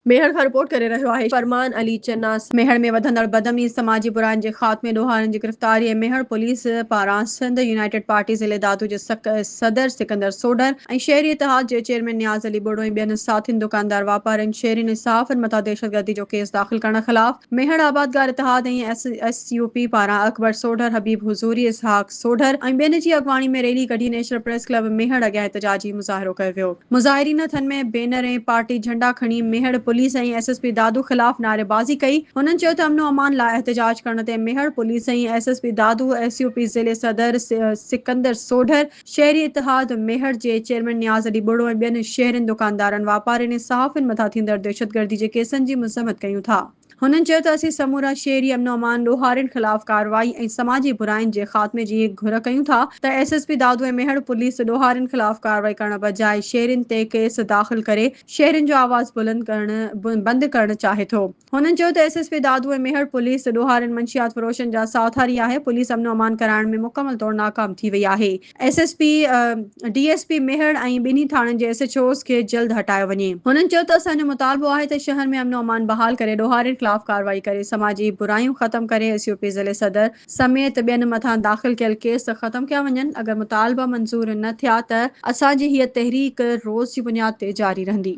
मेहर खां रिपोर्ट करे रहियो आहे फरमान अली चन्नास। मेहर में वधंदड़ बदअमनी समाजी बुराइनि जे ख़ात्मे ॾोहारनि जी गिरफ़्तारी ऐं मेहर पुलिस पारां सिंध यूनाइटेड पार्टी ज़िले दादू जे सदर सिकंदर सोढर ऐं शहरी इतिहाद जे चेयरमैन नियाज़ अली बुढ़ो ऐं ॿियनि साथियुनि दुकानदार वापारियुनि शहरियुनि ऐं सहाफ़नि मथां दहशतगर्दी जो केस दाख़िल करण ख़िलाफ़ मेहर आबादगार इतिहाद ऐं SUP पारां अकबर सोढर, हबीब हुज़ूरी, इसहाक सोढर ऐं ॿियनि जी अॻवानी में रैली कढी नेशनल प्रेस क्लब मेहर अॻियां एहतजाजी मुज़ाहिरो कयो वियो। मुज़ाहिरीन हथनि में बैनर ऐं पार्टी झंडा खणी मेहर पुलिस ऐं SSP दादू ख़िलाफ़ नारेबाज़ी कई। हुननि चयो त अमन अमान लाइ एहतजाज करण ते मेहर पुलिस ऐं SSP दादू, SUP ज़िले सदर सिकंदर सोढर, शहरी इतिहाद मेहर जे चेयरमैन नियाज़ अली बुढ़ो ऐं ॿियनि शहरियुनि दुकानदारनि वापारियुनि ऐं सहाफ़ियुनि मथां थींदड़ दहशतगर्दी जे केसनि जी मज़म्मत कयूं था। हुननि चयो त असीं समूरा शहरी अमन अमान ॾोहारियुनि ख़िलाफ़ कार्रवाई ऐं समाजी बुराइनि जे ख़ात्मे जी घुर कयूं था त SSP दादू ऐं मेहर पुलिस ॾोहारियुनि ख़िलाफ़ कार्रवाई करण बजाए शहरियुनि ते केस दाख़िल करे शहरियुनि जो आवाज़ बंदि करणु चाहे थो। हुननि चयो त SSP दादू ऐं मेहर पुलिस ॾोहारियुनि मंशियात फ़रोशनि जा साथारी आहे। पुलिस अमन अमान कराइण में मुकमल तौरु नाकाम थी वई आहे। SSP DSP मेहर ऐं ॿिन्ही थाणनि जे SHOs खे जल्द हटायो वञे। हुननि चयो त असांजो मुतालबो आहे त शहर में अमन अमान बहाल करे ॾोहारियुनि ख़िलाफ़ कार्रवाई करे समाजी बुराइयूं ख़त्म करे SUP ज़िले सदर समेत ॿियनि मथां दाख़िल कयल केस ख़त्म कया वञनि। अगरि मुतालबा मंज़ूर न थिया त असांजी हीअ तहरीक रोज़ जी बुनियाद ते जारी रहंदी।